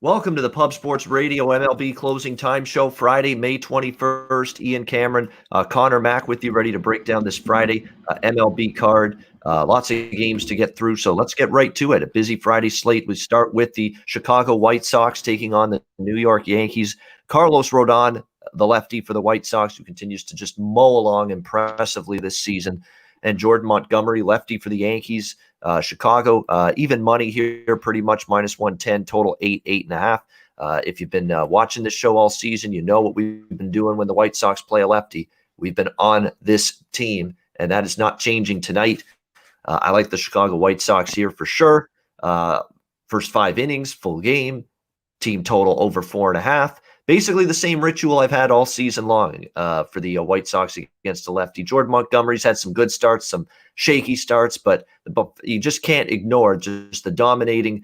Welcome to the Pub Sports Radio MLB Closing Time Show, Friday, May 21st. Ian Cameron, Conor Mack with you, ready to break down this Friday MLB card. Lots of games to get through, so let's get right to it. A busy Friday slate. We start with the Chicago White Sox taking on the New York Yankees. Carlos Rodon, the lefty for the White Sox, who continues to just mow along impressively this season, and Jordan Montgomery, lefty for the Yankees. Chicago, even money here, pretty much -110, total 8.5. If you've been watching this show all season, you know what we've been doing when the White Sox play a lefty. We've been on this team, and that is not changing tonight. I like the Chicago White Sox here for sure. First 5 innings, full game, team total over 4.5. Basically the same ritual I've had all season long for the White Sox against the lefty. Jordan Montgomery's had some good starts, some shaky starts, but you just can't ignore just the dominating,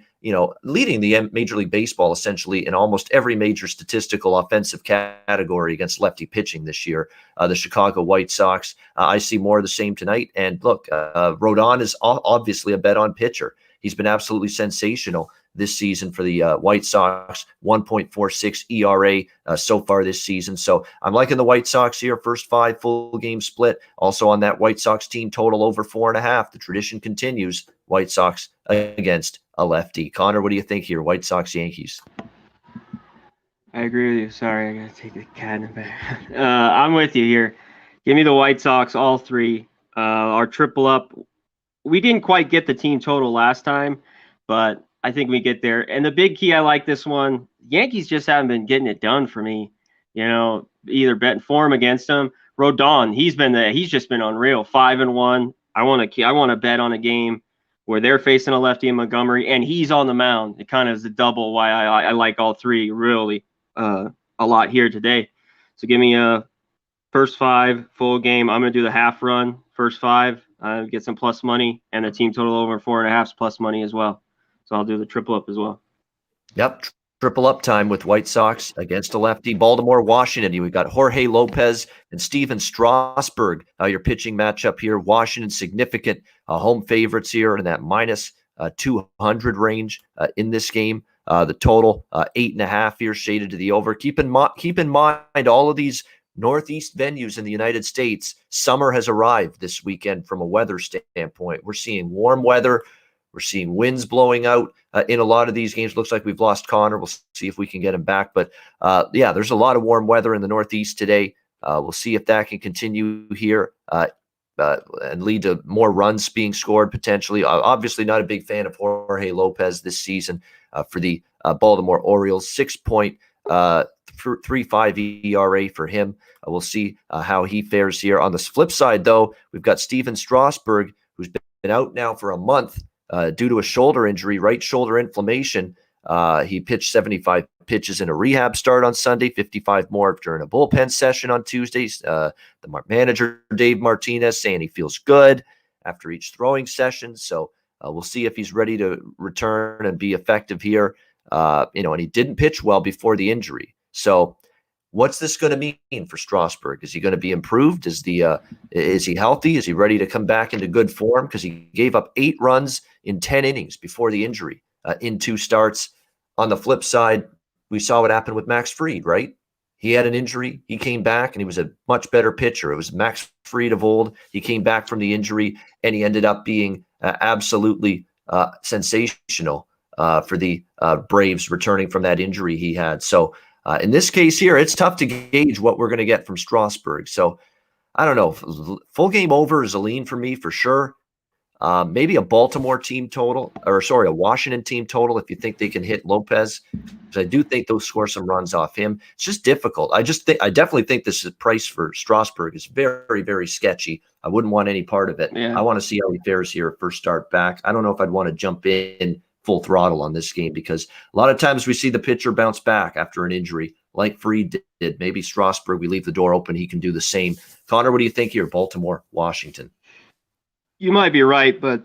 leading the Major League Baseball essentially in almost every major statistical offensive category against lefty pitching this year. The Chicago White Sox, I see more of the same tonight. And look, Rodon is obviously a bet on pitcher. He's been absolutely sensational this season for the White Sox, 1.46 ERA so far this season. So I'm liking the White Sox here, first 5 full game split. Also on that White Sox team total over 4.5. The tradition continues. White Sox against a lefty. Conor, what do you think here? White Sox, Yankees. I agree with you. Sorry, I got to take the cat in the back. I'm with you here. Give me the White Sox, all 3. Our triple up. We didn't quite get the team total last time, but I think we get there. And the big key, I like this one. Yankees just haven't been getting it done for me. Either betting for him against him. Rodon, he's just been unreal. 5-1. I want to bet on a game where they're facing a lefty in Montgomery, and he's on the mound. It kind of is a double why I like all 3 really a lot here today. So give me a first 5 full game. I'm going to do the half run, first 5. Get some plus money, and the team total over 4.5 is plus money as well. So I'll do the triple up as well. Yep, triple up time with White Sox against a lefty. Baltimore, Washington. We've got Jorge Lopez and Steven Strasburg. Your pitching matchup here. Washington, significant home favorites here in that -200 range in this game. The total 8.5 here, shaded to the over. Keep in mind all of these Northeast venues in the United States, summer has arrived this weekend from a weather standpoint. We're seeing warm weather. We're seeing winds blowing out in a lot of these games. Looks like we've lost Conor. We'll see if we can get him back. But, there's a lot of warm weather in the Northeast today. We'll see if that can continue here and lead to more runs being scored potentially. Obviously not a big fan of Jorge Lopez this season for the Baltimore Orioles. 6.35 ERA for him. We'll see how he fares here. On the flip side, though, we've got Steven Strasburg, who's been out now for a month due to a shoulder injury, right shoulder inflammation. He pitched 75 pitches in a rehab start on Sunday, 55 more during a bullpen session on Tuesdays. The manager, Dave Martinez, saying he feels good after each throwing session. So we'll see if he's ready to return and be effective here. And he didn't pitch well before the injury. So what's this going to mean for Strasburg? Is he going to be improved? Is he healthy? Is he ready to come back into good form? Because he gave up 8 runs in 10 innings before the injury in 2 starts. On the flip side, we saw what happened with Max Fried, right? He had an injury. He came back, and he was a much better pitcher. It was Max Fried of old. He came back from the injury, and he ended up being absolutely sensational for the Braves returning from that injury he had. So in this case here, it's tough to gauge what we're going to get from Strasburg. So I don't know. Full game over is a lean for me for sure. Maybe a Baltimore team total, a Washington team total if you think they can hit Lopez. Because I do think they'll score some runs off him. It's just difficult. I definitely think this price for Strasburg is very, very sketchy. I wouldn't want any part of it. Yeah. I want to see how he fares here first start back. I don't know if I'd want to jump in full throttle on this game because a lot of times we see the pitcher bounce back after an injury like Fried did. Maybe Strasburg, we leave the door open. He can do the same. Conor, what do you think here? Baltimore, Washington. You might be right, but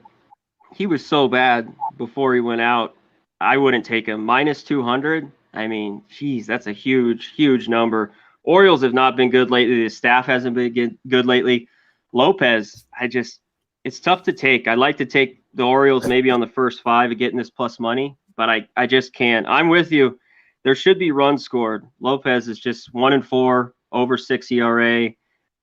he was so bad before he went out. I wouldn't take him. -200. I mean, geez, that's a huge, huge number. Orioles have not been good lately. The staff hasn't been good lately. Lopez, it's tough to take. I'd like to take the Orioles maybe on the first 5 of getting this plus money, but I just can't. I'm with you. There should be runs scored. Lopez is just 1-4, over 6 ERA.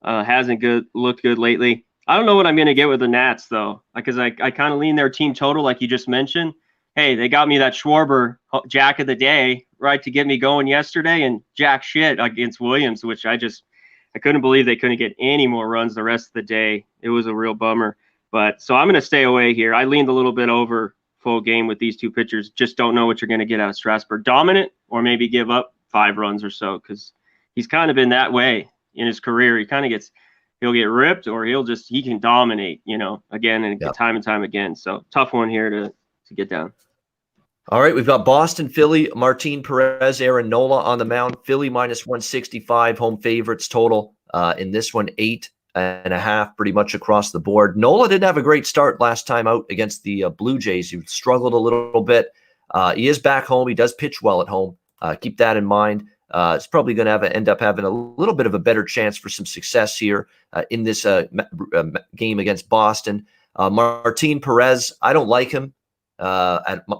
Hasn't looked good lately. I don't know what I'm going to get with the Nats, though, because I kind of lean their team total, like you just mentioned. Hey, they got me that Schwarber Jack of the Day, right, to get me going yesterday, and jack shit against Williams, which I couldn't believe they couldn't get any more runs the rest of the day. It was a real bummer. But so I'm going to stay away here. I leaned a little bit over full game with these two pitchers. Just don't know what you're going to get out of Strasburg. Dominant, or maybe give up 5 runs or so, because he's kind of been that way in his career. He'll get ripped, or he can dominate, again and time and time again. So tough one here to get down. All right, we've got Boston, Philly, Martin Perez, Aaron Nola on the mound. Philly minus 165, home favorites total. In this one, 8.5, pretty much across the board. Nola didn't have a great start last time out against the Blue Jays. He struggled a little bit. He is back home. He does pitch well at home. Keep that in mind. It's probably going to end up having a little bit of a better chance for some success here in this game against Boston. Martin Perez, I don't like him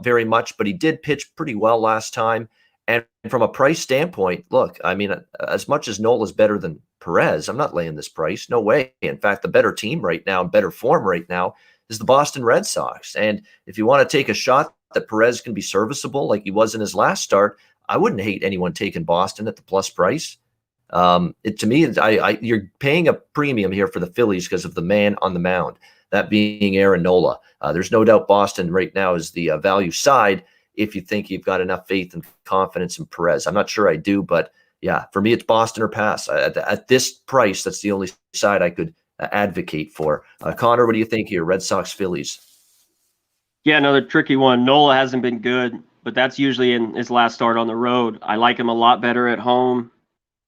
very much, but he did pitch pretty well last time. And from a price standpoint, look, I mean, as much as Nola's better than Perez, I'm not laying this price. No way. In fact, the better team right now, in better form right now, is the Boston Red Sox. And if you want to take a shot that Perez can be serviceable like he was in his last start, I wouldn't hate anyone taking Boston at the plus price. To me, you're paying a premium here for the Phillies because of the man on the mound, that being Aaron Nola. There's no doubt Boston right now is the value side if you think you've got enough faith and confidence in Perez. I'm not sure I do, but yeah, for me, it's Boston or pass. At this price, that's the only side I could advocate for. Conor, what do you think here? Red Sox, Phillies. Yeah, another tricky one. Nola hasn't been good, but that's usually in his last start on the road. I like him a lot better at home.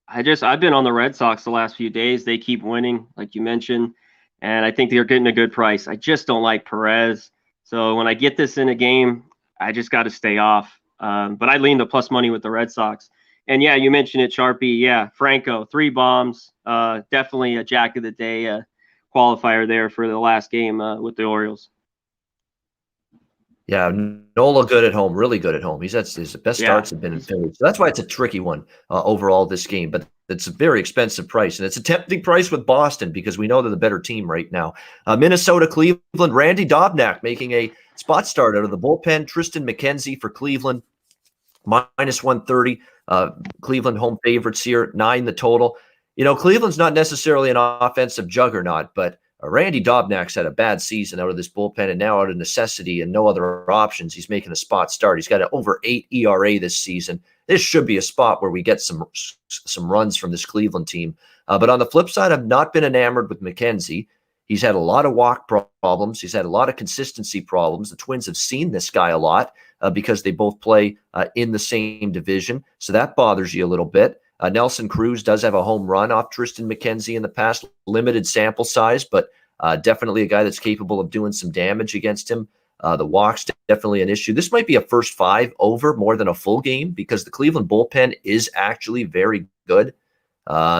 I've been on the Red Sox the last few days. They keep winning, like you mentioned, and I think they're getting a good price. I just don't like Perez. So when I get this in a game, I just got to stay off. But I lean the plus money with the Red Sox. And yeah, you mentioned it, Sharpie. Yeah, Franco, 3 bombs. Definitely a Jack of the Day qualifier there for the last game with the Orioles. Yeah, Nola good at home, really good at home. His best starts have been in Philly. So that's why it's a tricky one overall this game. But it's a very expensive price. And it's a tempting price with Boston because we know they're the better team right now. Minnesota, Cleveland, Randy Dobnak making a spot start out of the bullpen. Tristan McKenzie for Cleveland, minus 130. Cleveland home favorites here, 9 the total. Cleveland's not necessarily an offensive juggernaut, but Randy Dobnak's had a bad season out of this bullpen, and now out of necessity and no other options, he's making a spot start. He's got an over 8 ERA this season. This should be a spot where we get some runs from this Cleveland team. But on the flip side, I've not been enamored with McKenzie. He's had a lot of walk problems. He's had a lot of consistency problems. The Twins have seen this guy a lot because they both play in the same division. So that bothers you a little bit. Nelson Cruz does have a home run off Tristan McKenzie in the past, limited sample size, but definitely a guy that's capable of doing some damage against him. The walks definitely an issue. This might be a first 5 over more than a full game because the Cleveland bullpen is actually very good.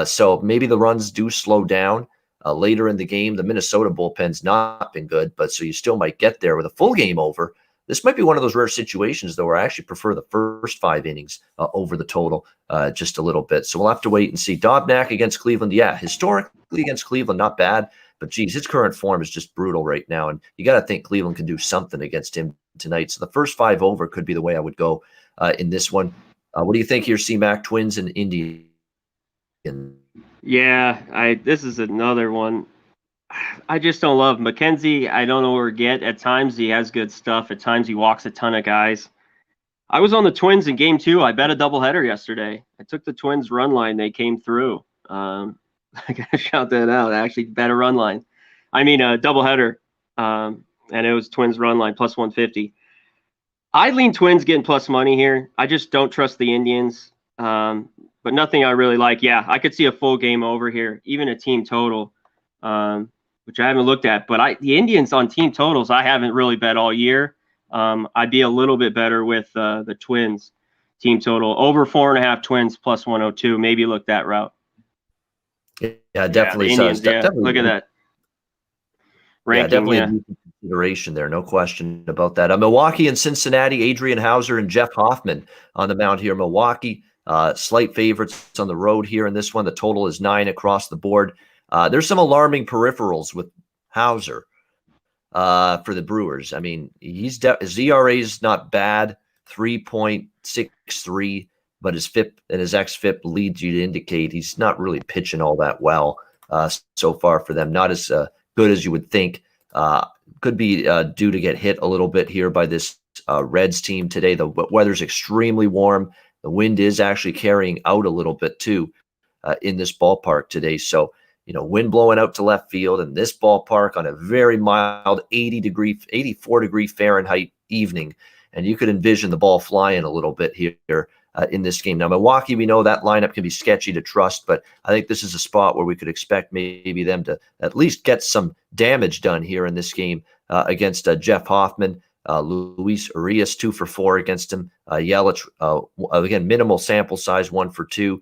So maybe the runs do slow down later in the game. The Minnesota bullpen's not been good, but so you still might get there with a full game over. This might be one of those rare situations, though, where I actually prefer the first 5 innings over the total just a little bit. So we'll have to wait and see. Dobnak against Cleveland, yeah, historically against Cleveland, not bad. But, geez, his current form is just brutal right now. And you got to think Cleveland can do something against him tonight. So the first 5 over could be the way I would go in this one. What do you think here, C-Mac, Twins and Indians? Yeah, this is another one. I just don't love McKenzie. I don't know where to get. At times he has good stuff. At times he walks a ton of guys. I was on the Twins in game 2. I bet a doubleheader yesterday. I took the Twins run line. They came through. I got to shout that out. I actually bet a run line. I mean a doubleheader. And it was Twins run line plus 150. I lean Twins getting plus money here. I just don't trust the Indians. But nothing I really like. Yeah, I could see a full game over here, even a team total. Which I haven't looked at, but the Indians on team totals, I haven't really bet all year. I'd be a little bit better with the Twins team total over 4.5 Twins plus 102. Maybe look that route. Yeah, definitely. Indians, definitely. Look at that ranking. Yeah, definitely. consideration there. No question about that. Milwaukee and Cincinnati, Adrian Hauser and Jeff Hoffman on the mound here. Milwaukee, slight favorites on the road here in this one. The total is 9 across the board. There's some alarming peripherals with Hauser for the Brewers. I mean, his ERA is not bad, 3.63, but his FIP and his xFIP leads you to indicate he's not really pitching all that well so far for them. Not as good as you would think. Could be due to get hit a little bit here by this Reds team today. The weather's extremely warm. The wind is actually carrying out a little bit too in this ballpark today. So, wind blowing out to left field in this ballpark on a very mild 84 degree Fahrenheit evening. And you could envision the ball flying a little bit here in this game. Now, Milwaukee, we know that lineup can be sketchy to trust, but I think this is a spot where we could expect maybe them to at least get some damage done here in this game against Jeff Hoffman. Luis Urias 2 for 4 against him. Yelich, again, minimal sample size, 1 for 2.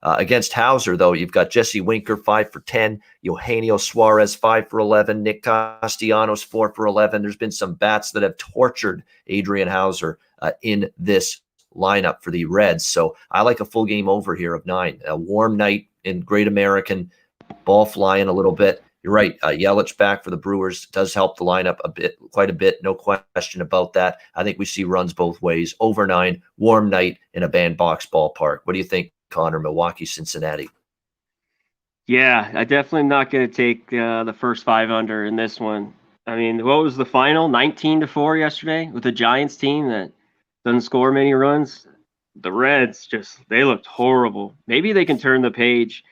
Against Hauser, though, you've got Jesse Winker 5 for 10, Eugenio Suarez 5 for 11, Nick Castellanos 4 for 11. There's been some bats that have tortured Adrian Hauser in this lineup for the Reds. So I like a full game over here of 9. A warm night in Great American, ball flying a little bit. You're right. Yelich back for the Brewers does help the lineup quite a bit. No question about that. I think we see runs both ways. Over 9, warm night in a bandbox ballpark. What do you think, Conor? Milwaukee, Cincinnati. Yeah, I definitely not going to take the first 5 under in this one. I mean, what was the final? 19-4 yesterday with the Giants team that doesn't score many runs. The Reds they looked horrible. Maybe they can turn the page.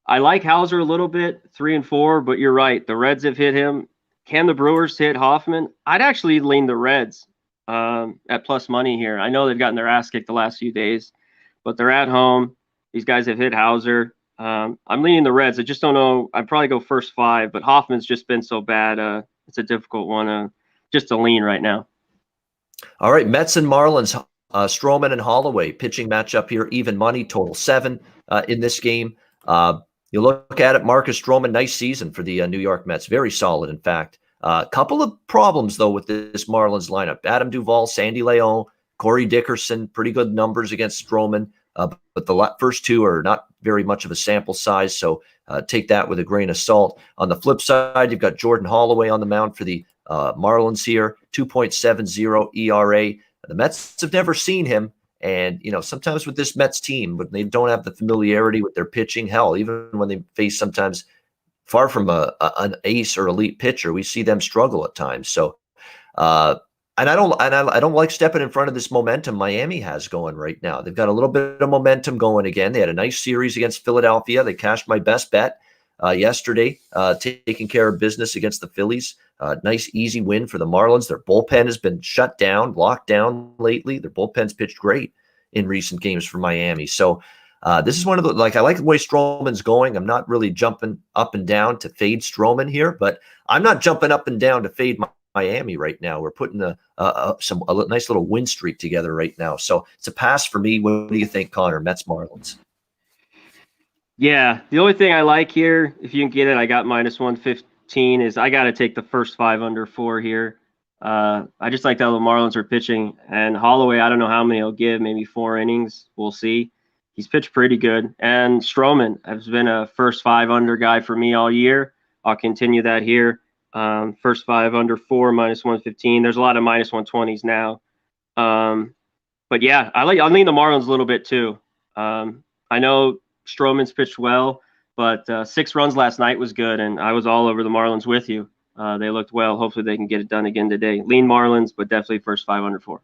I like Hauser a little bit, 3 and 4, but you're right. The Reds have hit him. Can the Brewers hit Hoffman? I'd actually lean the Reds at plus money here. I know they've gotten their ass kicked the last few days, but they're at home. These guys have hit Hauser. I'm leaning the Reds. I just don't know. I'd probably go first 5, but Hoffman's just been so bad. It's a difficult one just to lean right now. All right, Mets and Marlins, Stroman and Holloway, pitching matchup here, even money, total 7 in this game. You look at it, Marcus Stroman, nice season for the New York Mets, very solid, in fact. A couple of problems, though, with this Marlins lineup. Adam Duvall, Sandy Leon, Corey Dickerson, pretty good numbers against Stroman, but the first 2 are not very much of a sample size, so take that with a grain of salt. On the flip side, you've got Jordan Holloway on the mound for the Marlins here, 2.70 ERA. The Mets have never seen him. And, sometimes with this Mets team, but they don't have the familiarity with their pitching. Hell, even when they face sometimes far from an ace or elite pitcher, we see them struggle at times. So, and I don't like stepping in front of this momentum Miami has going right now. They've got a little bit of momentum going again. They had a nice series against Philadelphia. They cashed my best bet yesterday, taking care of business against the Phillies. Nice, easy win for the Marlins. Their bullpen has been shut down, locked down lately. Their bullpen's pitched great in recent games for Miami. So this is one of the, I like the way Stroman's going. I'm not really jumping up and down to fade Stroman here, but I'm not jumping up and down to fade Miami right now. We're putting a nice little win streak together right now. So it's a pass for me. What do you think, Conor? Mets, Marlins. Yeah, the only thing I like here, if you can get it, I got -115, is I got to take the first 5 under 4 here. I just like how the Marlins are pitching. And Holloway, I don't know how many he'll give, maybe 4 innings. We'll see. He's pitched pretty good. And Stroman has been a first 5 under guy for me all year. I'll continue that here. First 5 under 4, -115. There's a lot of -120s now. But yeah, I'll lean the Marlins a little bit too. I know Stroman's pitched well, but 6 runs last night was good, and I was all over the Marlins with you. They looked well. Hopefully they can get it done again today. Lean Marlins, but definitely first 5 under 4.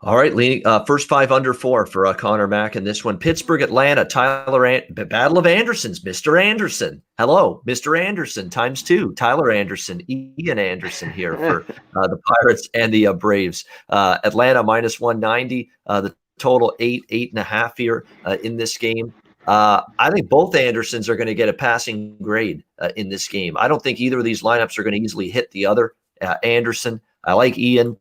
All right, leaning first 5 under 4 for Conor Mack in this one. Pittsburgh, Atlanta, Battle of Andersons, Mr. Anderson. Hello, Mr. Anderson times 2. Tyler Anderson, Ian Anderson here for the Pirates and the Braves. Atlanta -190. The total 8.5 here in this game. I think both Andersons are going to get a passing grade in this game. I don't think either of these lineups are going to easily hit the other. Anderson, I like Ian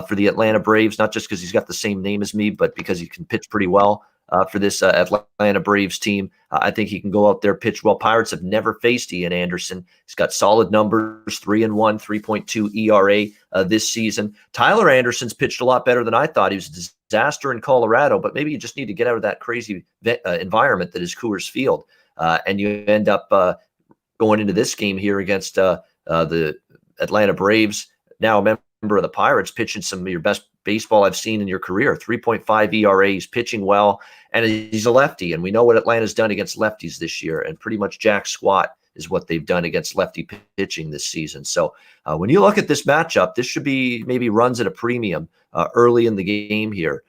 for the Atlanta Braves, not just because he's got the same name as me, but because he can pitch pretty well. for this Atlanta Braves team. I think he can go out there, pitch well. Pirates have never faced Ian Anderson. He's got solid numbers, 3-1, 3.2 ERA this season. Tyler Anderson's pitched a lot better than I thought. He was a disaster in Colorado, but maybe you just need to get out of that crazy environment that is Coors Field. And you end up going into this game here against the Atlanta Braves, now a member of the Pirates, pitching some of your best baseball I've seen in your career. 3.5 ERA. He's pitching well, and he's a lefty. And we know what Atlanta's done against lefties this year, and pretty much jack squat is what they've done against lefty pitching this season. So when you look at this matchup, this should be maybe runs at a premium early in the game here.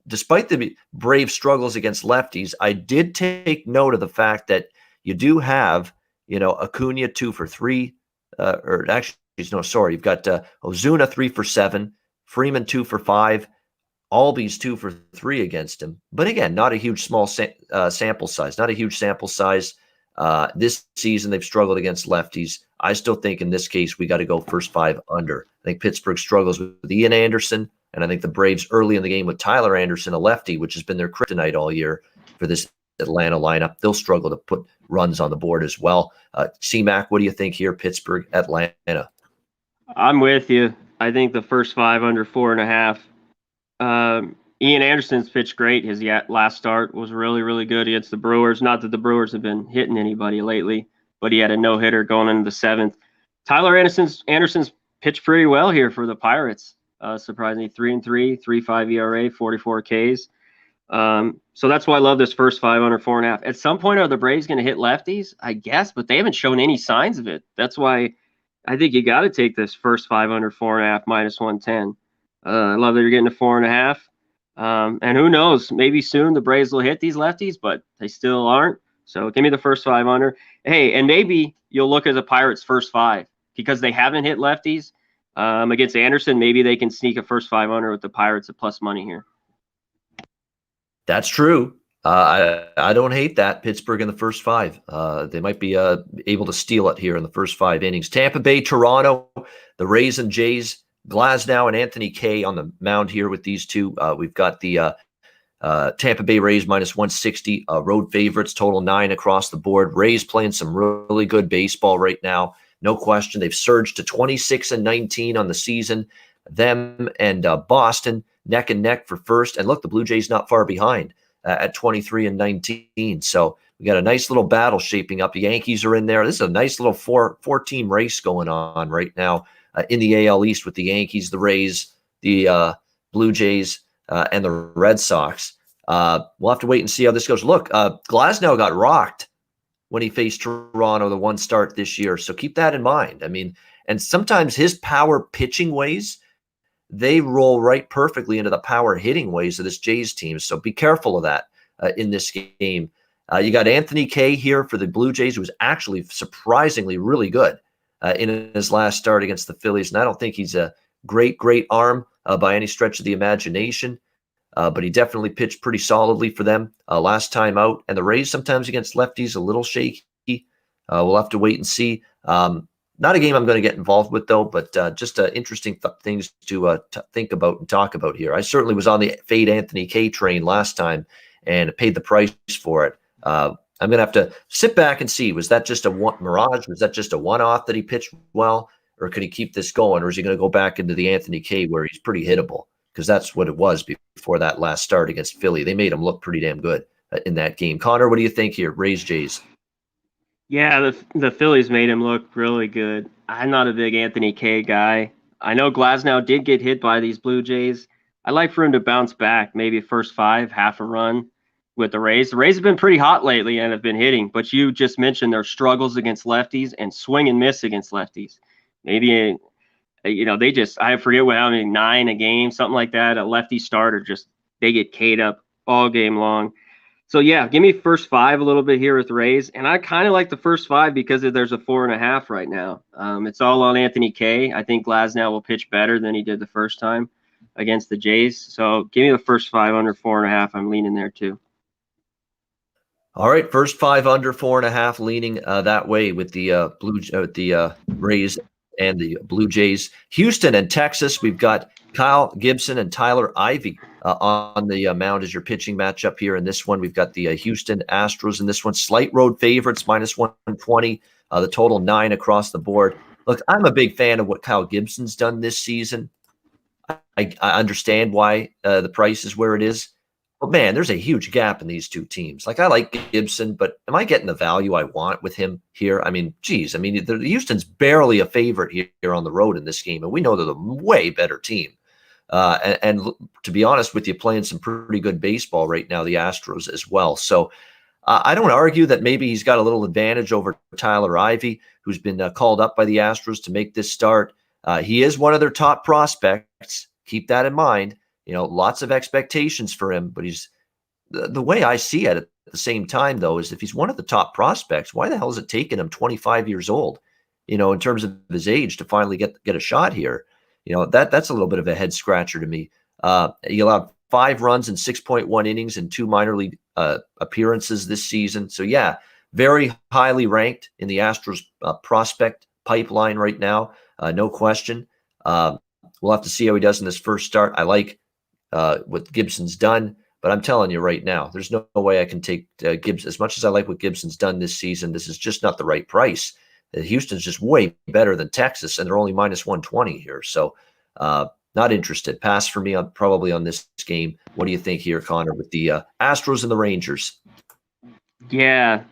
Despite the Brave struggles against lefties, I did take note of the fact that you do have, Acuna 2 for 3, you've got Ozuna 3 for 7, Freeman 2 for 5, Albies 2 for 3 against him. But again, not a huge sample size, not a huge sample size. This season, they've struggled against lefties. I still think in this case, we got to go first 5 under. I think Pittsburgh struggles with Ian Anderson, and I think the Braves early in the game with Tyler Anderson, a lefty, which has been their kryptonite all year for this Atlanta lineup, they'll struggle to put runs on the board as well. C-Mac, what do you think here, Pittsburgh, Atlanta? I'm with you. I think the first 5 under 4.5. Ian Anderson's pitched great. His last start was really, really good against the Brewers. Not that the Brewers have been hitting anybody lately, but he had a no-hitter going into the 7th. Tyler Anderson's pitched pretty well here for the Pirates. Surprisingly, 3-3, 3.5 ERA, 44 Ks. So that's why I love this first 5 under 4.5. At some point, are the Braves going to hit lefties? I guess, but they haven't shown any signs of it. That's why I think you got to take this first 5 under 4.5 minus 110. I love that you're getting to 4.5. And who knows? Maybe soon the Braves will hit these lefties, but they still aren't. So give me the first 5 under. Hey, and maybe you'll look at the Pirates' first 5 because they haven't hit lefties against Anderson. Maybe they can sneak a first 5 under with the Pirates at plus money here. That's true. I don't hate that. Pittsburgh in the first 5. They might be able to steal it here in the first 5 innings. Tampa Bay, Toronto, the Rays and Jays, Glasnow and Anthony Kay on the mound here with these two. We've got the Tampa Bay Rays minus 160, road favorites, total 9 across the board. Rays playing some really good baseball right now. No question. They've surged to 26-19 on the season. Them and Boston neck and neck for first. And look, the Blue Jays not far behind at 23-19. So we got a nice little battle shaping up. The Yankees are in there. This is a nice little four-team race going on right now in the AL East with the Yankees, the Rays, the Blue Jays, and the Red Sox. We'll have to wait and see how this goes. Look, Glasnow got rocked when he faced Toronto the one start this year. So keep that in mind. I mean, and sometimes his power pitching ways, they roll right perfectly into the power hitting ways of this Jays team. So be careful of that in this game. You got Anthony Kay here for the Blue Jays, who was actually surprisingly really good in his last start against the Phillies. And I don't think he's a great arm by any stretch of the imagination, but he definitely pitched pretty solidly for them last time out. And the Rays sometimes against lefties a little shaky. We'll have to wait and see. Not a game I'm going to get involved with, though, but just interesting things to think about and talk about here. I certainly was on the fade Anthony Kay train last time and paid the price for it. I'm going to have to sit back and see, was that just a mirage? Was that just a one-off that he pitched well? Or could he keep this going? Or is he going to go back into the Anthony Kay where he's pretty hittable? Because that's what it was before that last start against Philly. They made him look pretty damn good in that game. Conor, what do you think here? Rays, Jays. Yeah, the Phillies made him look really good. I'm not a big Anthony Kay guy. I know Glasnow did get hit by these Blue Jays. I'd like for him to bounce back, maybe first 5, half a run with the Rays. The Rays have been pretty hot lately and have been hitting, but you just mentioned their struggles against lefties and swing and miss against lefties. Maybe, I forget how many, 9 a game, something like that. A lefty starter, just they get K'd up all game long. So, yeah, give me first 5 a little bit here with the Rays. And I kind of like the first 5 because there's a 4.5 right now. It's all on Anthony Kay. I think Glasnow will pitch better than he did the first time against the Jays. So give me the first 5 under 4.5. I'm leaning there too. All right, first 5 under 4.5, leaning that way with the Rays and the Blue Jays. Houston and Texas, we've got Kyle Gibson and Tyler Ivey on the mound as your pitching matchup here. In this one, we've got the Houston Astros in this one. Slight road favorites, minus 120. The total 9 across the board. Look, I'm a big fan of what Kyle Gibson's done this season. I understand why the price is where it is. But, man, there's a huge gap in these two teams. Like, I like Gibson, but am I getting the value I want with him here? I mean, geez. I mean, Houston's barely a favorite here on the road in this game, and we know they're the way better team. And to be honest with you, playing some pretty good baseball right now, the Astros as well. So I don't argue that maybe he's got a little advantage over Tyler Ivey, who's been called up by the Astros to make this start. He is one of their top prospects. Keep that in mind. Lots of expectations for him, but he's the way I see it at the same time, though, is if he's one of the top prospects, why the hell is it taking him 25 years old, in terms of his age to finally get a shot here? That's a little bit of a head scratcher to me. He allowed 5 runs in 6.1 innings in 2 minor league appearances this season. So, yeah, very highly ranked in the Astros prospect pipeline right now. No question. We'll have to see how he does in this first start. I like what Gibson's done, but I'm telling you right now, there's no way I can take Gibson. As much as I like what Gibson's done this season, this is just not the right price. Houston's just way better than Texas, and they're only minus 120 here. So not interested. Pass for me probably on this game. What do you think here, Connor, with the Astros and the Rangers? Yeah,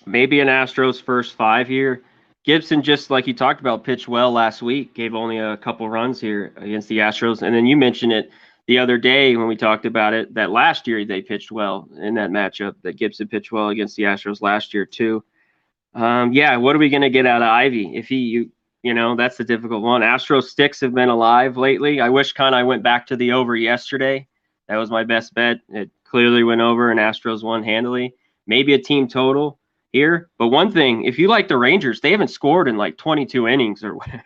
maybe an Astros first 5 here. Gibson, just like you talked about, pitched well last week, gave only a couple runs here against the Astros. And then you mentioned it the other day when we talked about it, that last year they pitched well in that matchup, that Gibson pitched well against the Astros last year too. Yeah, what are we going to get out of Ivy? If that's the difficult one. Astros sticks have been alive lately. I wish I went back to the over yesterday. That was my best bet. It clearly went over and Astros won handily. Maybe a team total here. But one thing, if you like the Rangers, they haven't scored in like 22 innings or whatever.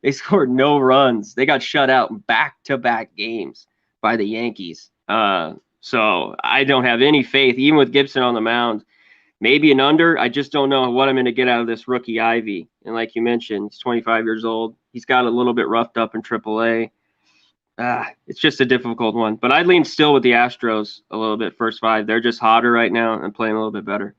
They scored no runs. They got shut out in back-to-back games by the Yankees. So I don't have any faith, even with Gibson on the mound. Maybe an under. I just don't know what I'm going to get out of this rookie Ivy. And like you mentioned, he's 25 years old. He's got a little bit roughed up in AAA. It's just a difficult one. But I'd lean still with the Astros a little bit first 5. They're just hotter right now and playing a little bit better.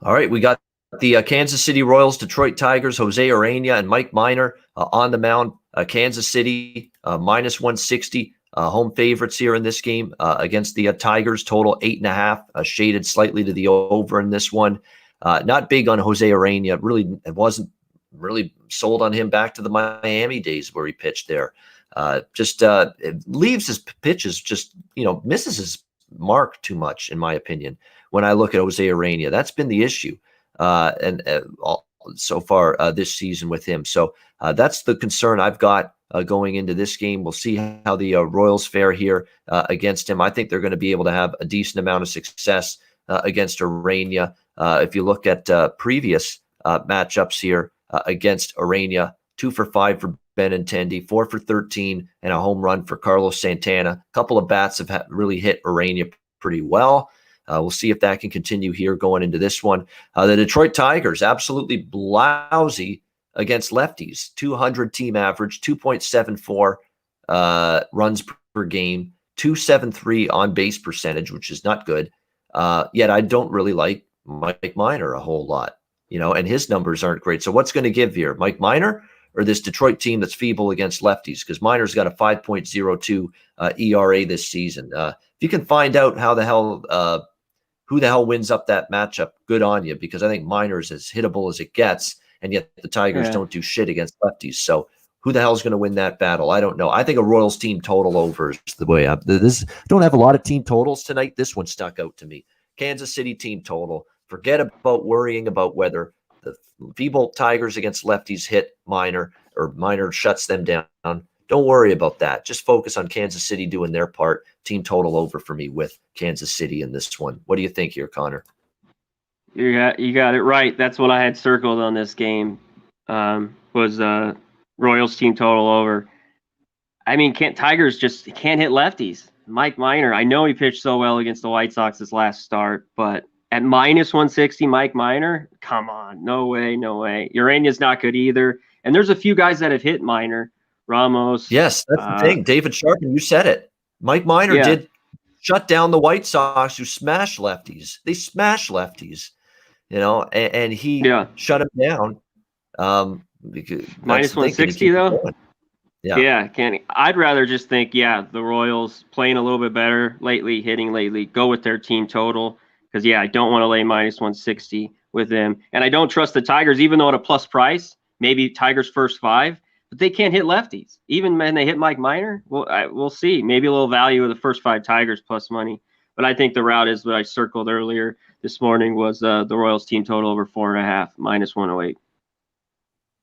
All right, we got the Kansas City Royals, Detroit Tigers, Jose Urena and Mike Minor on the mound. Kansas City minus 160. Home favorites here in this game against the Tigers, total 8.5, shaded slightly to the over in this one. Not big on Jose Urena. Really, it wasn't really sold on him back to the Miami days where he pitched there. It leaves his pitches misses his mark too much, in my opinion, when I look at Jose Urena. That's been the issue so far this season with him. So that's the concern I've got going into this game. We'll see how the Royals fare here against him. I think they're going to be able to have a decent amount of success against Urena. If you look at previous matchups here against Urena, 2 for 5 for Benintendi, 4 for 13, and a home run for Carlos Santana. A couple of bats have really hit Urena pretty well. We'll see if that can continue here going into this one. The Detroit Tigers, absolutely lousy against lefties. 200 team average, 2.74 runs per game, 273 on base percentage, which is not good. Yet I don't really like Mike Minor a whole lot, and his numbers aren't great. So what's going to give here? Mike Minor or this Detroit team that's feeble against lefties? Because Minor's got a 5.02 ERA this season. If you can find out who the hell wins up that matchup, good on you, because I think Minor's as hittable as it gets, and yet the Tigers don't do shit against lefties. So who the hell is going to win that battle? I don't know. I think a Royals team total over is the way don't have a lot of team totals tonight. This one stuck out to me. Kansas City team total. Forget about worrying about whether the feeble Tigers against lefties hit Minor or Minor shuts them down. Don't worry about that. Just focus on Kansas City doing their part. Team total over for me with Kansas City in this one. What do you think here, Connor? You got it right. That's what I had circled on this game. Was Royals team total over. I mean, Tigers can't hit lefties. Mike Minor, I know he pitched so well against the White Sox his last start, but at minus 160, Mike Minor. Come on, no way, no way. Urania's not good either. And there's a few guys that have hit Minor. Ramos. Yes, that's the thing. David Sharpen, you said it. Mike Minor did shut down the White Sox, who smash lefties. They smash lefties, and he shut him down. Minus 160 though. Yeah, Kenny. I'd rather just think, the Royals playing a little bit better lately, hitting lately. Go with their team total because I don't want to lay minus 160 with them, and I don't trust the Tigers, even though at a plus price, maybe Tigers first 5. But they can't hit lefties. Even when they hit Mike Minor, we'll see. Maybe a little value of the first 5 Tigers plus money. But I think the route is what I circled earlier this morning was the Royals team total over 4.5, minus 108.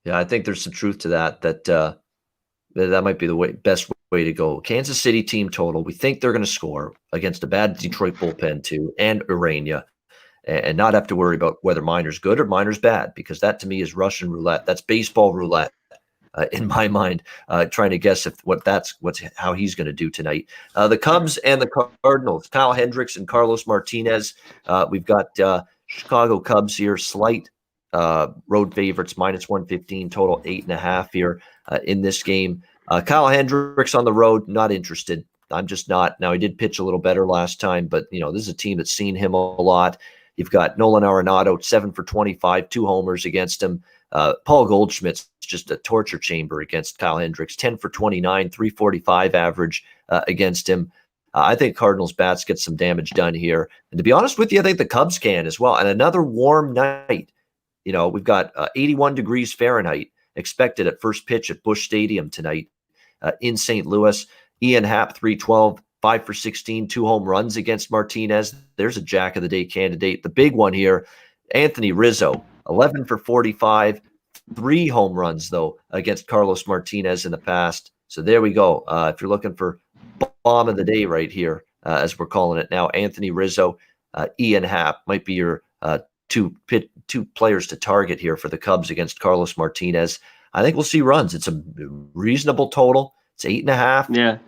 Yeah, I think there's some truth to that. That might be the best way to go. Kansas City team total. We think they're going to score against a bad Detroit bullpen too, and Urania, and not have to worry about whether Minor's good or Minor's bad, because that to me is Russian roulette. That's baseball roulette. In my mind, trying to guess how he's going to do tonight. The Cubs and the Cardinals, Kyle Hendricks and Carlos Martinez. We've got Chicago Cubs here, slight road favorites, minus 115, total 8.5 here in this game. Kyle Hendricks on the road, not interested. I'm just not. Now, he did pitch a little better last time, but this is a team that's seen him a lot. You've got Nolan Arenado, 7 for 25, 2 homers against him. Paul Goldschmidt's just a torture chamber against Kyle Hendricks, 10 for 29, 345 average against him. I think Cardinals bats get some damage done here. And to be honest with you, I think the Cubs can as well. And another warm night. We've got 81 degrees Fahrenheit expected at first pitch at Busch Stadium tonight in St. Louis. Ian Happ, 312, 5 for 16, 2 home runs against Martinez. There's a Jack of the Day candidate. The big one here, Anthony Rizzo, 11 for 45, 3 home runs, though, against Carlos Martinez in the past. So there we go. If you're looking for bomb of the day right here, as we're calling it now, Anthony Rizzo, Ian Happ might be your two players to target here for the Cubs against Carlos Martinez. I think we'll see runs. It's a reasonable total. It's 8.5. Yeah.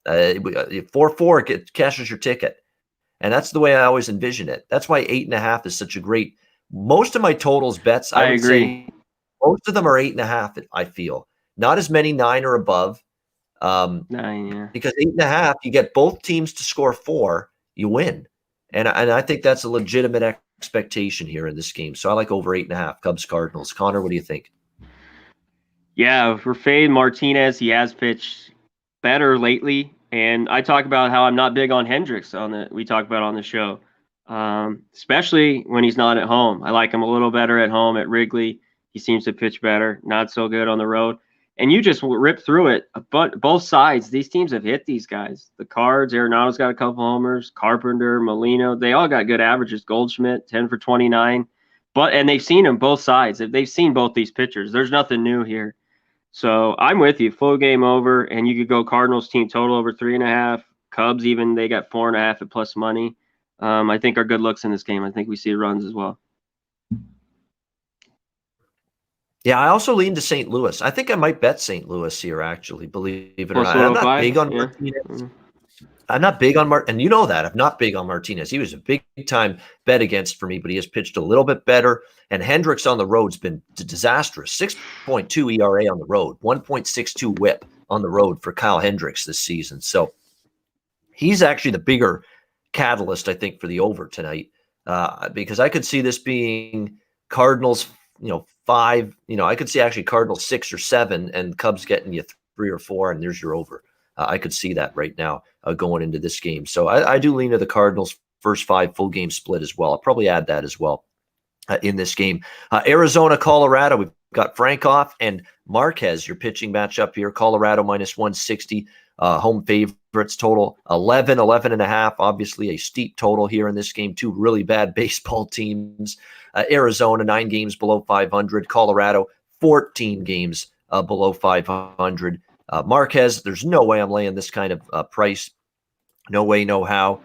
4-4 cashes your ticket. And that's the way I always envision it. That's why 8.5 is such a great. Most of my totals bets, I would agree. say, most of them are 8.5. I feel not as many 9 or above. 9, yeah. Because 8.5, you get both teams to score 4, you win, and I think that's a legitimate expectation here in this game. So I like over 8.5. Cubs Cardinals. Conor, what do you think? Yeah, for fading Martinez, he has pitched better lately, and I talk about how I'm not big on Hendricks we talk about on the show. Especially when he's not at home. I like him a little better at home at Wrigley. He seems to pitch better, not so good on the road. And you just rip through it. But both sides, these teams have hit these guys. The Cards, Arenado's got a couple homers. Carpenter, Molino, they all got good averages. Goldschmidt, 10 for 29. And they've seen them both sides. They've seen both these pitchers. There's nothing new here. So I'm with you. Full game over, and you could go Cardinals team total over 3.5. Cubs even, they got 4.5 at plus money. I think are good looks in this game. I think we see runs as well. Yeah, I also lean to St. Louis. I think I might bet St. Louis here, actually, believe it or not. I'm not big on Martinez. I'm not big on Martinez, and you know that. I'm not big on Martinez. He was a big-time bet against for me, but he has pitched a little bit better. And Hendricks on the road's been disastrous. 6.2 ERA on the road, 1.62 whip on the road for Kyle Hendricks this season. So he's actually the bigger catalyst, I think, for the over tonight, because I could see this being Cardinals, 5. I could see actually Cardinals 6 or 7, and Cubs getting you 3 or 4, and there's your over. I could see that right now going into this game. So I do lean to the Cardinals first 5 full game split as well. I'll probably add that as well in this game. Arizona, Colorado. We've got Francoff and Marquez, your pitching matchup here. Colorado minus 160. Home favorites total 11.5. Obviously a steep total here in this game. 2 really bad baseball teams. Arizona 9 games below 500. Colorado 14 games below 500. Marquez, there's no way I'm laying this kind of price. No way, no how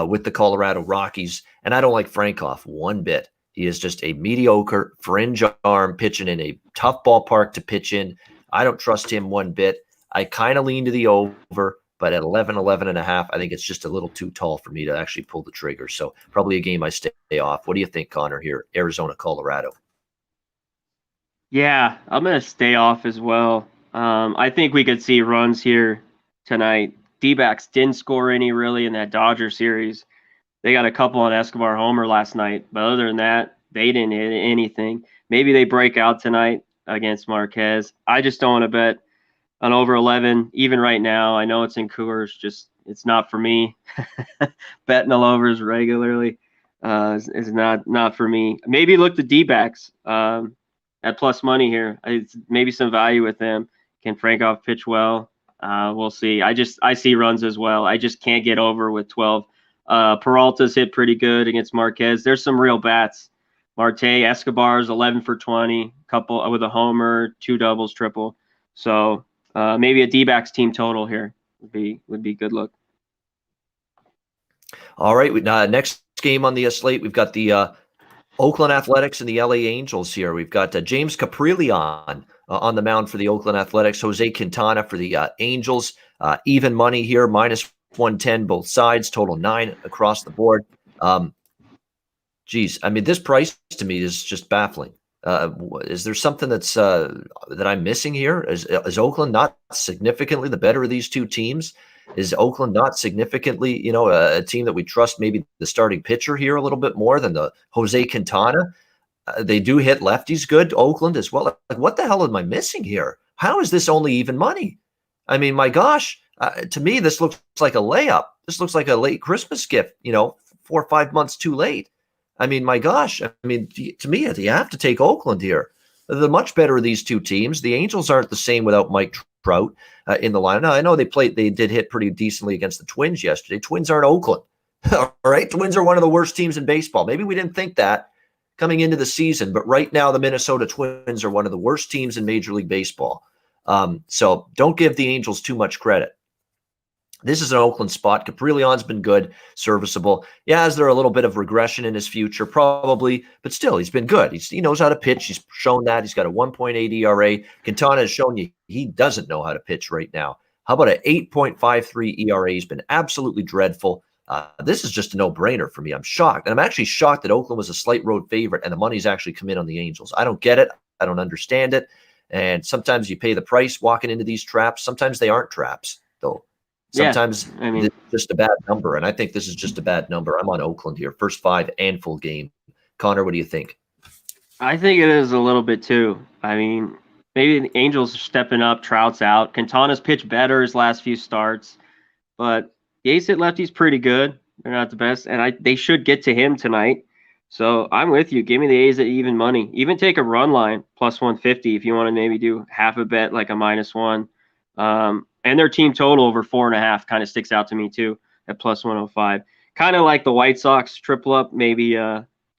with the Colorado Rockies. And I don't like Francoff one bit. He is just a mediocre fringe arm pitching in a tough ballpark to pitch in. I don't trust him one bit. I kind of lean to the over, but at 11.5, I think it's just a little too tall for me to actually pull the trigger. So probably a game I stay off. What do you think, Connor, here? Arizona, Colorado. Yeah, I'm gonna stay off as well. I think we could see runs here tonight. D-backs didn't score any really in that Dodger series. They got a couple on Escobar homer last night, but other than that, they didn't hit anything. Maybe they break out tonight against Marquez. I just don't want to bet on over 11, even right now. I know it's in Coors, just it's not for me. Betting the overs regularly is not for me. Maybe look the D-backs at plus money here. It's maybe some value with them. Can Frankoff pitch well? We'll see. I see runs as well. I just can't get over with 12. Peralta's hit pretty good against Marquez. There's some real bats. Marte, Escobar's 11 for 20, couple with a homer, 2 doubles, triple. So maybe a D-backs team total here would be good look. All right, next game on the slate, we've got the Oakland Athletics and the LA Angels here. We've got James Caprilli on the mound for the Oakland Athletics, Jose Quintana for the Angels. Even money here, minus 110 both sides, total 9 across the board. Geez, I mean, this price to me is just baffling. Is there something that I'm missing here? Is Oakland not significantly the better of these two teams? Is Oakland not significantly, a team that we trust maybe the starting pitcher here a little bit more than the Jose Quintana? They do hit lefties good, Oakland as well. Like, what the hell am I missing here? How is this only even money? I mean, my gosh, to me, this looks like a layup. This looks like a late Christmas gift, 4 or 5 months too late. I mean, my gosh, to me, you have to take Oakland here. The much better of these two teams. The Angels aren't the same without Mike Trout in the lineup. Now, I know they did hit pretty decently against the Twins yesterday. Twins aren't Oakland. All right. Twins are one of the worst teams in baseball. Maybe we didn't think that coming into the season, but right now the Minnesota Twins are one of the worst teams in Major League Baseball. So don't give the Angels too much credit. This is an Oakland spot. Caprilion's been good, serviceable. Yeah, is there a little bit of regression in his future? Probably, but still, he's been good. He knows how to pitch. He's shown that. He's got a 1.8 ERA. Quintana has shown you he doesn't know how to pitch right now. How about an 8.53 ERA? He's been absolutely dreadful. This is just a no-brainer for me. I'm shocked. And I'm actually shocked that Oakland was a slight road favorite and the money's actually come in on the Angels. I don't get it. I don't understand it. And sometimes you pay the price walking into these traps. Sometimes they aren't traps, though. Sometimes it's just a bad number, and I think this is just a bad number. I'm on Oakland here, first 5 and full game. Connor, what do you think? I think it is a little bit too. I mean, maybe the Angels are stepping up. Trout's out. Quintana's pitched better his last few starts, but the ace hit lefty's pretty good. They're not the best, and they should get to him tonight. So I'm with you. Give me the A's at even money. Even take a run line plus 150 if you want to maybe do half a bet like a -1. And their team total over 4.5 kind of sticks out to me too at plus 105. Kind of like the White Sox triple up, maybe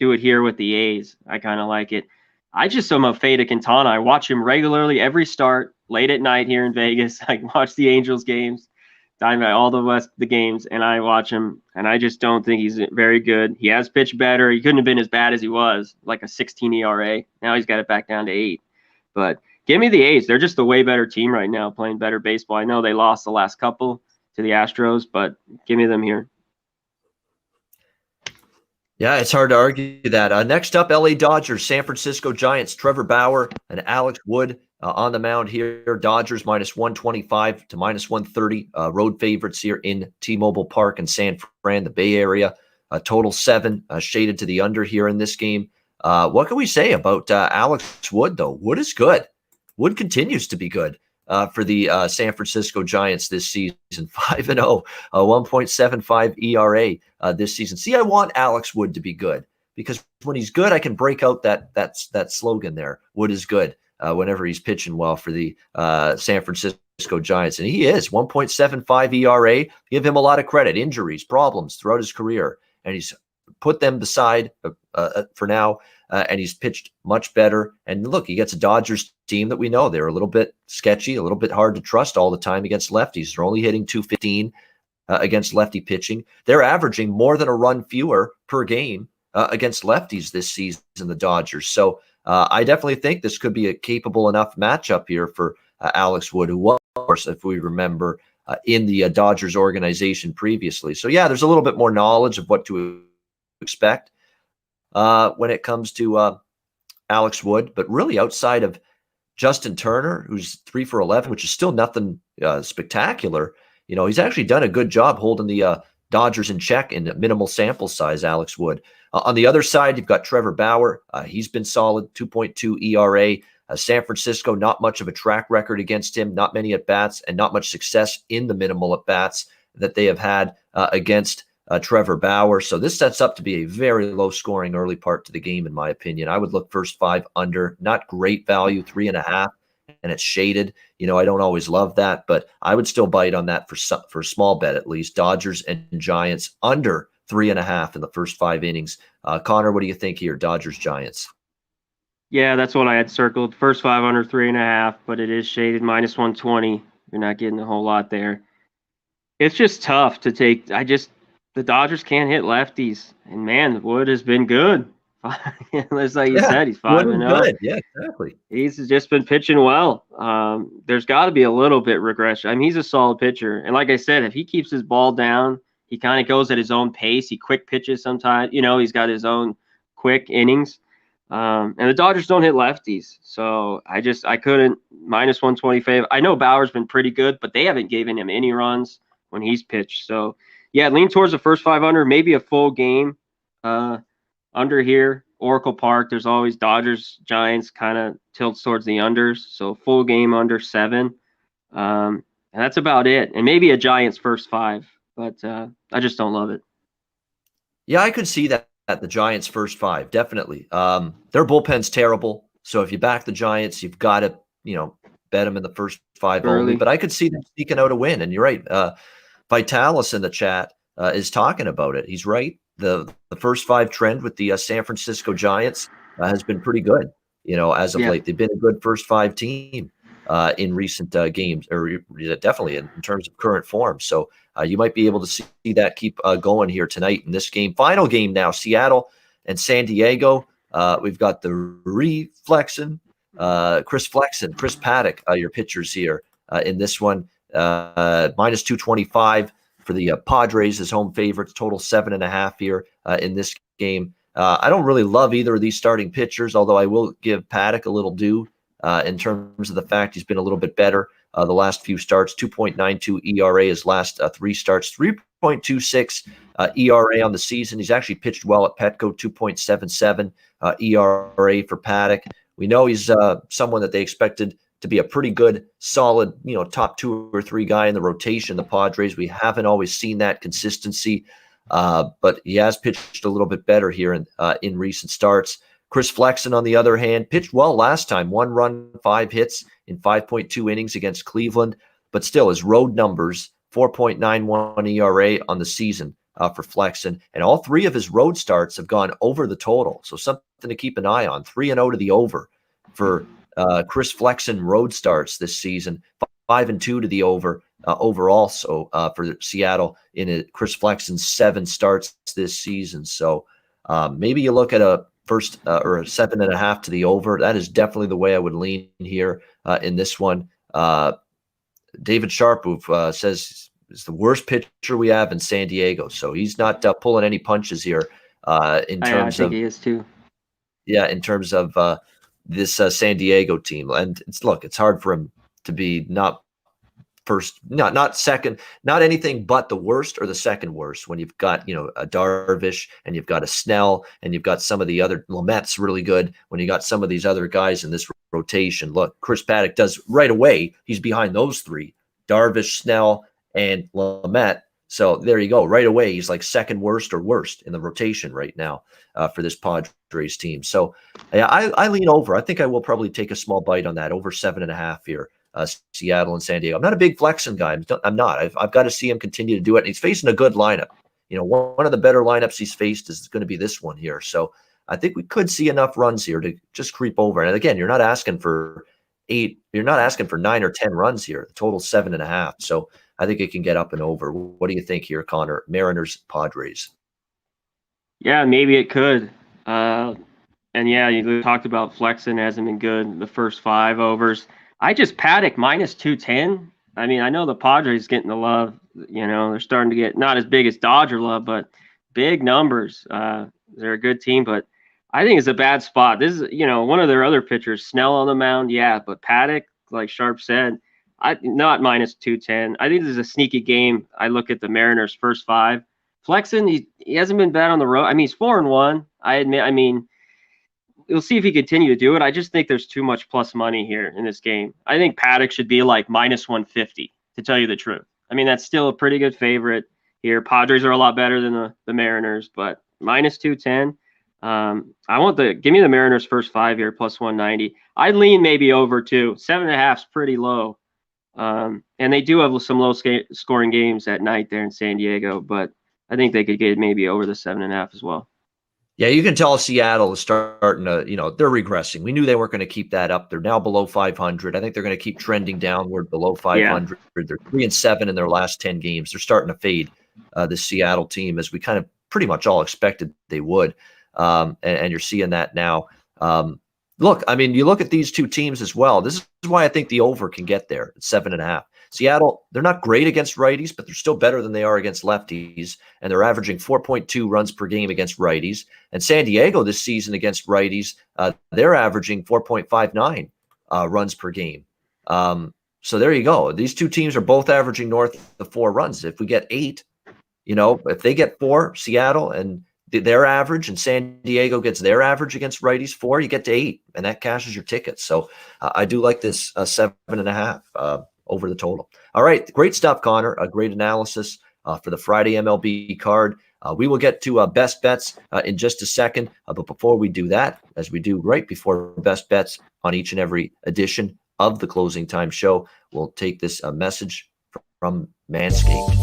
do it here with the A's. I kind of like it. I just am a fade of Quintana. I watch him regularly every start, late at night here in Vegas. I watch the Angels games, all the games, and I watch him, and I just don't think he's very good. He has pitched better. He couldn't have been as bad as he was, like a 16 ERA. Now he's got it back down to 8. But give me the A's. They're just a way better team right now, playing better baseball. I know they lost the last couple to the Astros, but give me them here. Yeah, it's hard to argue that. Next up, LA Dodgers, San Francisco Giants, Trevor Bauer and Alex Wood on the mound here. Dodgers minus 125 to minus 130. Road favorites here in T-Mobile Park in San Fran, the Bay Area. Total 7, shaded to the under here in this game. What can we say about Alex Wood, though? Wood is good. Wood continues to be good for the San Francisco Giants this season. 5-0, 1.75 ERA this season. See, I want Alex Wood to be good because when he's good, I can break out that slogan there. Wood is good whenever he's pitching well for the San Francisco Giants. And he is 1.75 ERA. Give him a lot of credit. Injuries, problems throughout his career. And he's put them beside for now. And he's pitched much better. And look, he gets a Dodgers team that we know they're a little bit sketchy, a little bit hard to trust all the time against lefties. They're only hitting 215 against lefty pitching. They're averaging more than a run fewer per game against lefties this season, the Dodgers. So I definitely think this could be a capable enough matchup here for Alex Wood, who was, of course, if we remember, in the Dodgers organization previously. So, yeah, there's a little bit more knowledge of what to expect when it comes to Alex Wood. But really, outside of Justin Turner, who's 3 for 11, which is still nothing spectacular, he's actually done a good job holding the Dodgers in check in minimal sample size, Alex Wood. On the other side, you've got Trevor Bauer. He's been solid, 2.2 ERA. San Francisco, not much of a track record against him, not many at-bats, and not much success in the minimal at-bats that they have had against Trevor Bauer. So this sets up to be a very low-scoring early part to the game, in my opinion. I would look first 5 under. Not great value, 3.5, and it's shaded. I don't always love that, but I would still bite on that for a small bet at least. Dodgers and Giants under 3.5 in the first 5 innings. Connor, what do you think here? Dodgers, Giants. Yeah, that's what I had circled. First 5 under 3.5, but it is shaded -120. You're not getting a whole lot there. It's just tough to take. The Dodgers can't hit lefties, and man, Wood has been good. It's like you said, he's 5-0. Yeah, exactly. He's just been pitching well. There's got to be a little bit regression. I mean, he's a solid pitcher, and like I said, if he keeps his ball down, he kind of goes at his own pace. He quick pitches sometimes. He's got his own quick innings. And the Dodgers don't hit lefties, so I couldn't. -125. I know Bauer's been pretty good, but they haven't given him any runs when he's pitched. So yeah, lean towards the first 5 under, maybe a full game under here. Oracle Park, there's always Dodgers, Giants kind of tilts towards the unders, so full game under 7, and that's about it. And maybe a Giants first 5, but I just don't love it. Yeah, I could see that. At the Giants' first 5, definitely. Their bullpen's terrible, so if you back the Giants, you've got to, bet them in the first 5 only. But I could see them sneaking out a win, and you're right. Vitalis in the chat is talking about it. He's right. The first 5 trend with the San Francisco Giants has been pretty good, as of late. They've been a good first 5 team in recent games, or definitely in terms of current form. So you might be able to see that keep going here tonight in this game. Final game now, Seattle and San Diego. We've got the Chris Paddock, your pitchers here in this one. -225 for the Padres as home favorites, total 7.5 here in this game. I don't really love either of these starting pitchers, although I will give Paddock a little due in terms of the fact he's been a little bit better the last few starts. 2.92 ERA his last 3 starts, 3.26 ERA on the season. He's actually pitched well at Petco, 2.77 ERA for Paddock. We know he's someone that they expected to be a pretty good, solid, top 2 or 3 guy in the rotation. The Padres, we haven't always seen that consistency, but he has pitched a little bit better here in recent starts. Chris Flexen, on the other hand, pitched well last time. 1 run, 5 hits in 5.2 innings against Cleveland, but still his road numbers, 4.91 ERA on the season for Flexen, and all 3 of his road starts have gone over the total. So something to keep an eye on. 3-0 to the over for Chris Flexen road starts this season. 5-2 to the over overall. So for Seattle in Chris Flexen's 7 starts this season. So maybe you look at a first or a 7.5 to the over. That is definitely the way I would lean here in this one. David Sharp, who says is the worst pitcher we have in San Diego. So he's not pulling any punches here in terms of. I think he is too. Yeah, in terms of this San Diego team, and it's hard for him to be not first, not second, not anything but the worst or the second worst when you've got a Darvish and you've got a Snell and you've got some of the other Lamette's really good when you got some of these other guys in this rotation. Look, Chris Paddock does right away. He's behind those 3, Darvish, Snell, and Lamette. So there you go. Right away, he's like second worst or worst in the rotation right now for this Padres team. So yeah, I lean over. I think I will probably take a small bite on that, over 7.5 here. Seattle and San Diego. I'm not a big Flexen guy. I'm not. I've got to see him continue to do it. And he's facing a good lineup. One of the better lineups he's faced is going to be this one here. So I think we could see enough runs here to just creep over. And again, you're not asking for 8. You're not asking for 9 or 10 runs here. The total 7.5. So I think it can get up and over. What do you think here, Connor? Mariners, Padres. Yeah, maybe it could. And yeah, you talked about Flexen hasn't been good in the first 5 overs. Paddock -210. I mean, I know the Padres getting the love. They're starting to get not as big as Dodger love, but big numbers. They're a good team, but I think it's a bad spot. This is, one of their other pitchers, Snell on the mound, yeah, but Paddock, like Sharp said, I not minus 210. I think this is a sneaky game. I look at the Mariners' first 5. Flexen, he hasn't been bad on the road. I mean, he's 4-1. I admit. I mean, we'll see if he continue to do it. I just think there's too much plus money here in this game. I think Paddock should be like minus 150, to tell you the truth. I mean, that's still a pretty good favorite here. Padres are a lot better than the Mariners, but minus 210. Give me the Mariners first 5 here, plus 190. I'd lean maybe over 2. 7.5 is pretty low. And they do have some low scoring games at night there in San Diego, but I think they could get maybe over the 7.5 as well. Yeah, you can tell Seattle is starting to, they're regressing. We knew they weren't going to keep that up. They're now below 500. I think they're going to keep trending downward below 500. Yeah. They're 3-7 in their last 10 games. They're starting to fade the Seattle team, as we kind of pretty much all expected they would. And you're seeing that now. Look, I mean, you look at these two teams as well. This is why I think the over can get there at 7.5. Seattle, they're not great against righties, but they're still better than they are against lefties, and they're averaging 4.2 runs per game against righties. And San Diego this season against righties, they're averaging 4.59 runs per game. So there you go. These two teams are both averaging north of 4 runs. If we get 8, if they get 4, Seattle, and their average, and San Diego gets their average against righties 4, you get to 8, and that cashes your ticket. So I do like this 7.5 over the total. All right, great stuff, Connor. A great analysis for the Friday MLB card. We will get to best bets in just a second, but before we do that, as we do right before best bets on each and every edition of the Closing Time Show, we'll take this message from Manscaped.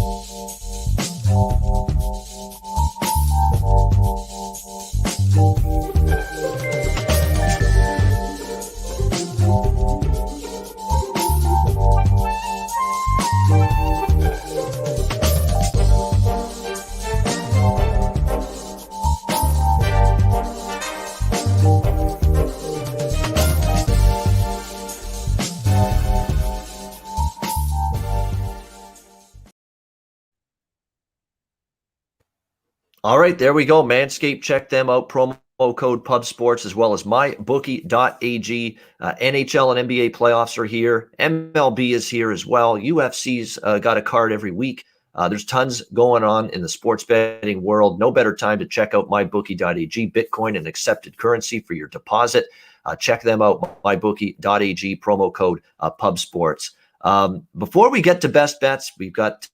All right, there we go. Manscaped, check them out. Promo code PubSports, as well as mybookie.ag. NHL and NBA playoffs are here. MLB is here as well. UFC's got a card every week. There's tons going on in the sports betting world. No better time to check out mybookie.ag. Bitcoin, an accepted currency for your deposit. Check them out, mybookie.ag, promo code PubSports. Before we get to best bets, we've got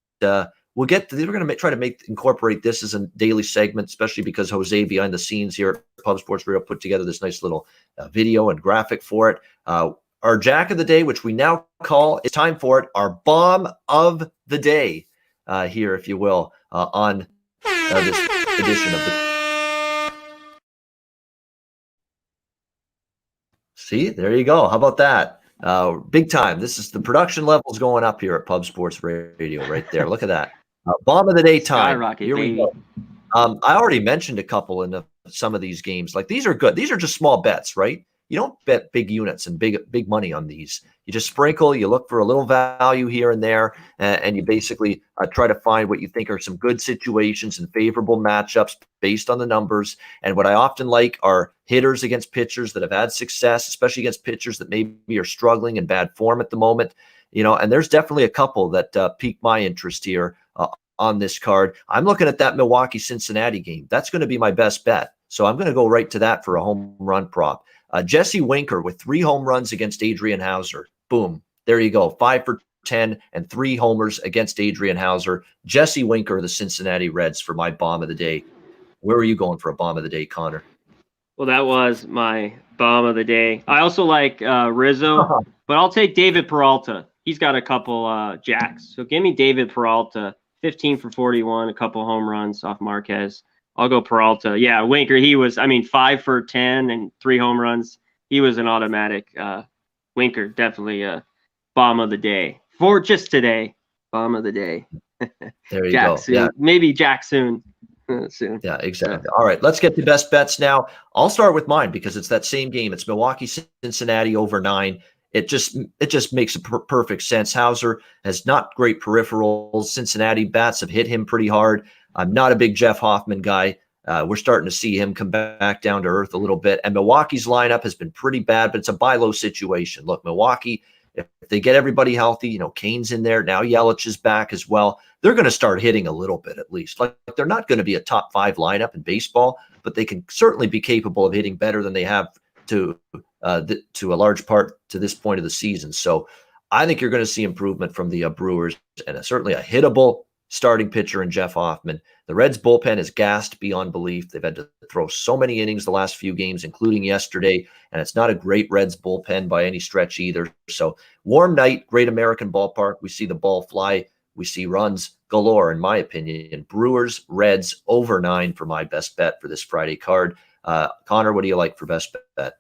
we're going to try to incorporate this as a daily segment, especially because Jose behind the scenes here at Pub Sports Radio put together this nice little video and graphic for it. Our Jack of the Day, which we now call, it's time for it, our Bomb of the Day here, if you will, on this edition of the... See, there you go. How about that? Big time. This is the production levels going up here at Pub Sports Radio right there. Look at that. Bomb of the day time. Here we go. I already mentioned a couple in some of these games. Like, these are good. These are just small bets, right? You don't bet big units and big money on these. You just sprinkle. You look for a little value here and there, and you basically try to find what you think are some good situations and favorable matchups based on the numbers. And what I often like are hitters against pitchers that have had success, especially against pitchers that maybe are struggling in bad form at the moment. And there's definitely a couple that pique my interest here on this card. I'm looking at that Milwaukee-Cincinnati game. That's going to be my best bet. So I'm going to go right to that for a home run prop. Jesse Winker with 3 home runs against Adrian Hauser. Boom. There you go. 5 for 10 and 3 homers against Adrian Hauser. Jesse Winker, the Cincinnati Reds, for my bomb of the day. Where are you going for a bomb of the day, Connor? Well, that was my bomb of the day. I also like Rizzo, but I'll take David Peralta. He's got a couple jacks. So give me David Peralta, 15 for 41, a couple home runs off Marquez. I'll go Peralta. Yeah, Winker, he was, 5 for 10 and 3 home runs. He was an automatic. Winker, definitely a bomb of the day. For just today, bomb of the day. There you Jack go. Soon. Yeah. Maybe Jack soon. Soon. Yeah, exactly. All right, let's get to best bets now. I'll start with mine because it's that same game. It's Milwaukee-Cincinnati over 9. it just makes a perfect sense. Hauser has not great peripherals. Cincinnati bats have hit him pretty hard. I'm not a big Jeff Hoffman guy. We're starting to see him come back down to earth a little bit. And Milwaukee's lineup has been pretty bad, but it's a buy low situation. Look, Milwaukee, if they get everybody healthy, Kane's in there. Now Yelich is back as well. They're going to start hitting a little bit at least. Like they're not going to be a top 5 lineup in baseball, but they can certainly be capable of hitting better than they have to a large part to this point of the season. So I think you're going to see improvement from the Brewers and certainly a hittable starting pitcher in Jeff Hoffman. The Reds bullpen is gassed beyond belief. They've had to throw so many innings the last few games, including yesterday, and it's not a great Reds bullpen by any stretch either. So warm night, Great American Ballpark. We see the ball fly. We see runs galore, in my opinion. Brewers, Reds, over 9 for my best bet for this Friday card. Connor, what do you like for best bet?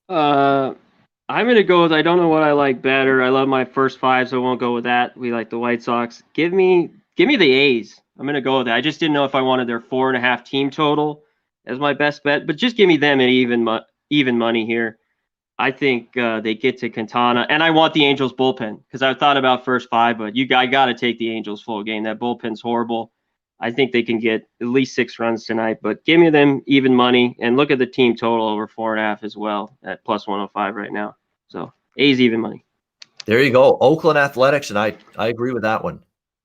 I'm going to go with, I don't know what I like better. I love my first 5, so I won't go with that. We like the White Sox. Give me the A's. I'm going to go with that. I just didn't know if I wanted their 4.5 team total as my best bet, but just give me them at even money here. I think they get to Quintana, and I want the Angels bullpen because I thought about first 5, but I got to take the Angels full game. That bullpen's horrible. I think they can get at least 6 runs tonight, but give me them even money, and look at the team total over 4.5 as well at plus 105 right now. So A's even money. There you go. Oakland Athletics, and I agree with that one.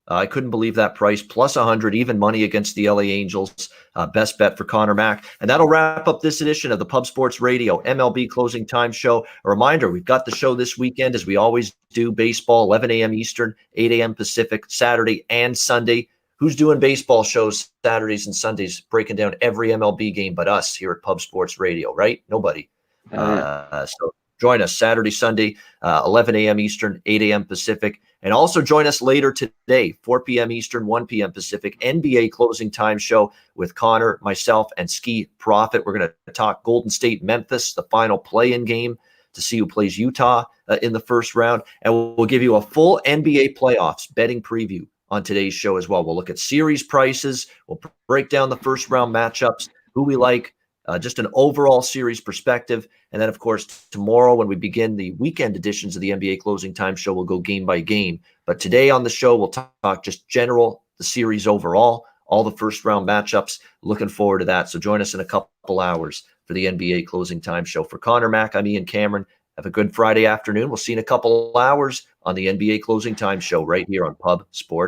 I couldn't believe that price. Plus 100, even money against the LA Angels. Best bet for Conor Mack. And that'll wrap up this edition of the Pub Sports Radio MLB Closing Time Show. A reminder, we've got the show this weekend, as we always do, baseball, 11 a.m. Eastern, 8 a.m. Pacific, Saturday and Sunday. Who's doing baseball shows Saturdays and Sundays, breaking down every MLB game but us here at Pub Sports Radio, right? Nobody. So join us Saturday, Sunday, 11 a.m. Eastern, 8 a.m. Pacific. And also join us later today, 4 p.m. Eastern, 1 p.m. Pacific, NBA Closing Time Show with Connor, myself, and Ski Profit. We're going to talk Golden State, Memphis, the final play-in game to see who plays Utah in the first round. And we'll give you a full NBA playoffs betting preview on today's show as well. We'll look at series prices. We'll break down the first round matchups, who we like, just an overall series perspective. And then, of course, tomorrow when we begin the weekend editions of the NBA Closing Time Show, we'll go game by game. But today on the show, we'll talk just general, the series overall, all the first round matchups. Looking forward to that. So join us in a couple hours for the NBA Closing Time Show. For Connor Mack, I'm Ian Cameron. Have a good Friday afternoon. We'll see you in a couple hours on the NBA Closing Time Show right here on Pub Sports